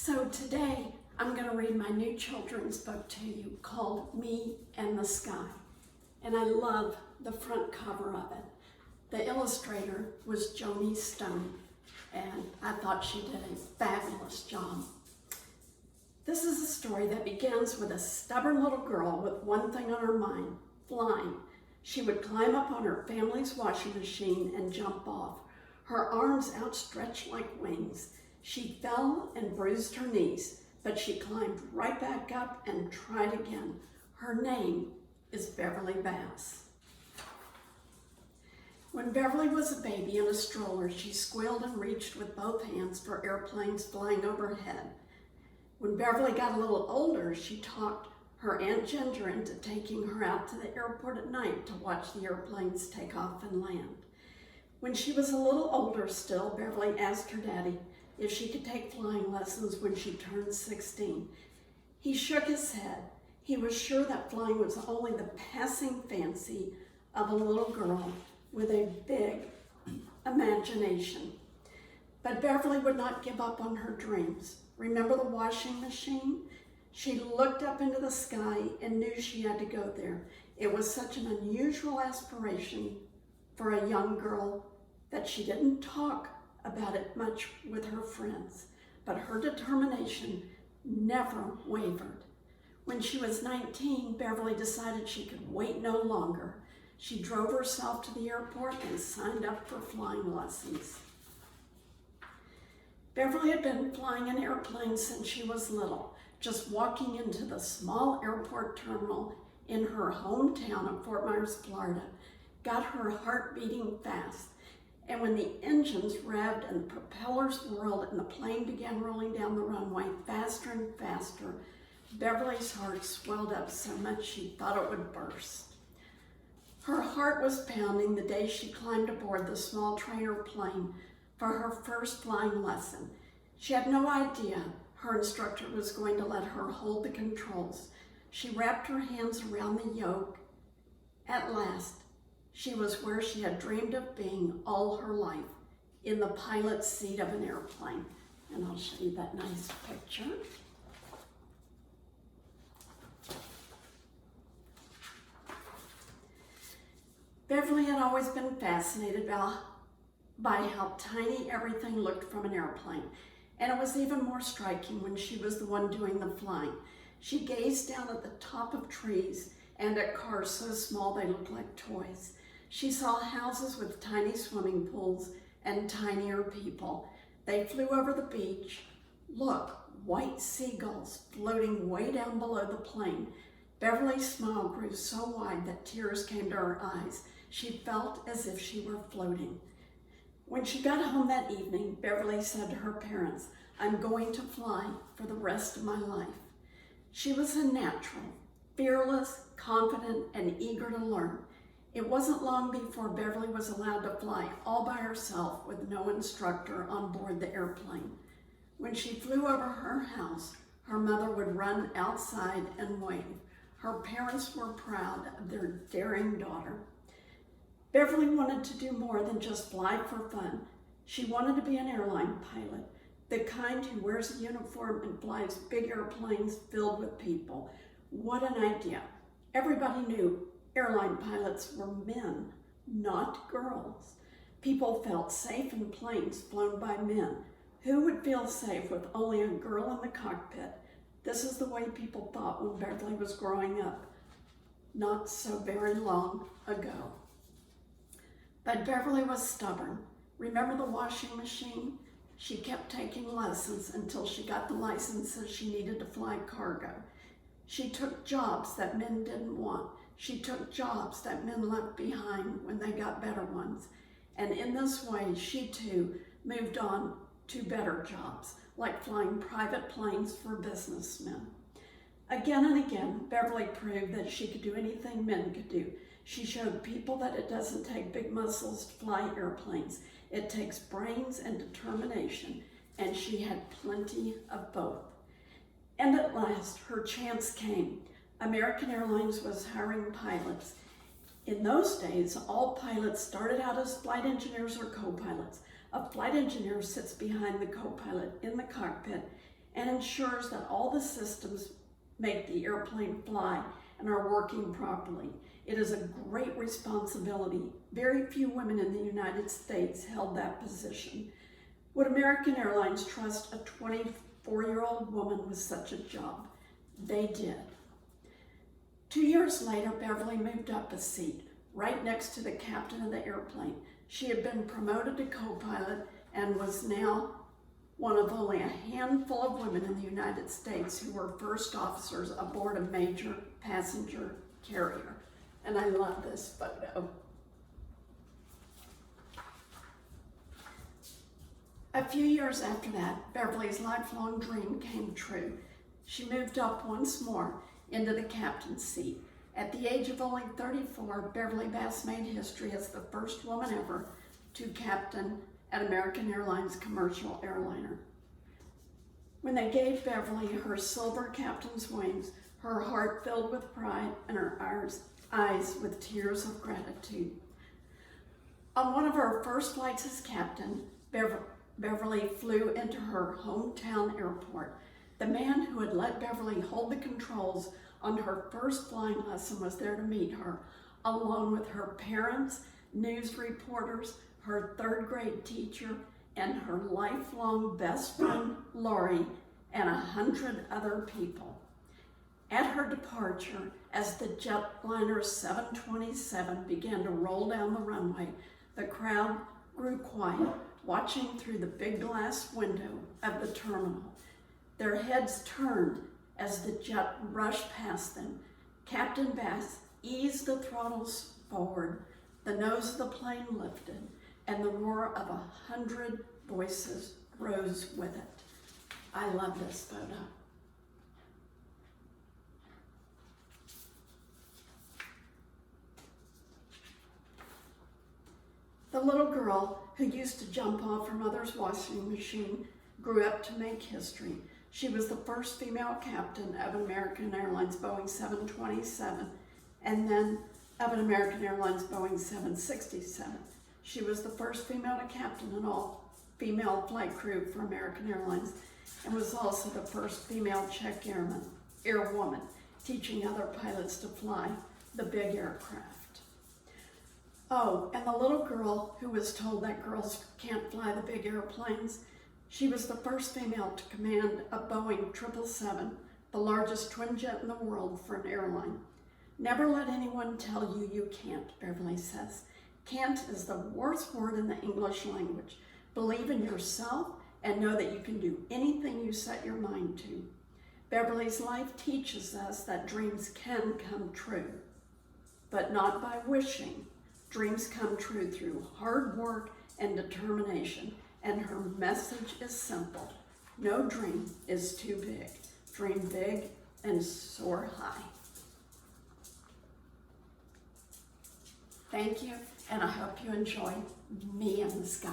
So today I'm going to read my new children's book to you called Me and the Sky. And I love the front cover of it. The illustrator was Joni Stone, and I thought she did a fabulous job. This is a story that begins with a stubborn little girl with one thing on her mind, flying. She would climb up on her family's washing machine and jump off, her arms outstretched like wings. She fell and bruised her knees, but she climbed right back up and tried again. Her name is Beverley Bass. When Beverley was a baby in a stroller, she squealed and reached with both hands for airplanes flying overhead. When Beverley got a little older, she talked her Aunt Ginger into taking her out to the airport at night to watch the airplanes take off and land. When she was a little older still, Beverley asked her daddy if she could take flying lessons when she turned 16. He shook his head. He was sure that flying was only the passing fancy of a little girl with a big imagination. But Beverley would not give up on her dreams. Remember the washing machine? She looked up into the sky and knew she had to go there. It was such an unusual aspiration for a young girl that she didn't talk about it much with her friends, but her determination never wavered. When she was 19, Beverley decided she could wait no longer. She drove herself to the airport and signed up for flying lessons. Beverley had been flying an airplane since she was little. Just walking into the small airport terminal in her hometown of Fort Myers, Florida, got her heart beating fast. And when the engines revved and the propellers whirled and the plane began rolling down the runway faster and faster, Beverley's heart swelled up so much she thought it would burst. Her heart was pounding the day she climbed aboard the small trainer plane for her first flying lesson. She had no idea her instructor was going to let her hold the controls. She wrapped her hands around the yoke. At last, she was where she had dreamed of being all her life, in the pilot's seat of an airplane. And I'll show you that nice picture. Beverley had always been fascinated by how tiny everything looked from an airplane. And it was even more striking when she was the one doing the flying. She gazed down at the top of trees and at cars so small they looked like toys. She saw houses with tiny swimming pools and tinier people. They flew over the beach. Look, white seagulls floating way down below the plane. Beverly's smile grew so wide that tears came to her eyes. She felt as if she were floating. When she got home that evening, Beverley said to her parents, "I'm going to fly for the rest of my life." She was a natural, fearless, confident, and eager to learn. It wasn't long before Beverley was allowed to fly all by herself with no instructor on board the airplane. When she flew over her house, her mother would run outside and wave. Her parents were proud of their daring daughter. Beverley wanted to do more than just fly for fun. She wanted to be an airline pilot, the kind who wears a uniform and flies big airplanes filled with people. What an idea. Everybody knew airline pilots were men, not girls. People felt safe in planes flown by men. Who would feel safe with only a girl in the cockpit? This is the way people thought when Beverley was growing up, not so very long ago. But Beverley was stubborn. Remember the washing machine? She kept taking lessons until she got the licenses she needed to fly cargo. She took jobs that men didn't want. She took jobs that men left behind when they got better ones. And in this way, she too moved on to better jobs, like flying private planes for businessmen. Again and again, Beverley proved that she could do anything men could do. She showed people that it doesn't take big muscles to fly airplanes. It takes brains and determination, and she had plenty of both. And at last, her chance came. American Airlines was hiring pilots. In those days, all pilots started out as flight engineers or co-pilots. A flight engineer sits behind the co-pilot in the cockpit and ensures that all the systems make the airplane fly and are working properly. It is a great responsibility. Very few women in the United States held that position. Would American Airlines trust a 24-year-old woman with such a job? They did. 2 years later, Beverley moved up a seat, right next to the captain of the airplane. She had been promoted to co-pilot and was now one of only a handful of women in the United States who were first officers aboard a major passenger carrier. And I love this photo. A few years after that, Beverley's lifelong dream came true. She moved up once more into the captain's seat. At the age of only 34, Beverley Bass made history as the first woman ever to captain at American Airlines commercial airliner. When they gave Beverley her silver captain's wings, her heart filled with pride and her eyes with tears of gratitude. On one of her first flights as captain, Beverley flew into her hometown airport. The man who had let Beverley hold the controls on her first flying lesson was there to meet her, along with her parents, news reporters, her third grade teacher, and her lifelong best friend, Lori, and 100 other people. At her departure, as the jetliner 727 began to roll down the runway, the crowd grew quiet, watching through the big glass window of the terminal. Their heads turned as the jet rushed past them. Captain Bass eased the throttles forward, the nose of the plane lifted, and the roar of 100 voices rose with it. I love this photo. The little girl who used to jump off her mother's washing machine grew up to make history. She was the first female captain of American Airlines Boeing 727 and then of an American Airlines Boeing 767. She was the first female to captain an all-female flight crew for American Airlines and was also the first female check airwoman, teaching other pilots to fly the big aircraft. Oh, and the little girl who was told that girls can't fly the big airplanes, she was the first female to command a Boeing 777, the largest twin jet in the world for an airline. Never let anyone tell you you can't, Beverley says. Can't is the worst word in the English language. Believe in yourself and know that you can do anything you set your mind to. Beverley's life teaches us that dreams can come true, but not by wishing. Dreams come true through hard work and determination, and her message is simple. No dream is too big. Dream big and soar high. Thank you, and I hope you enjoy Me in the Sky.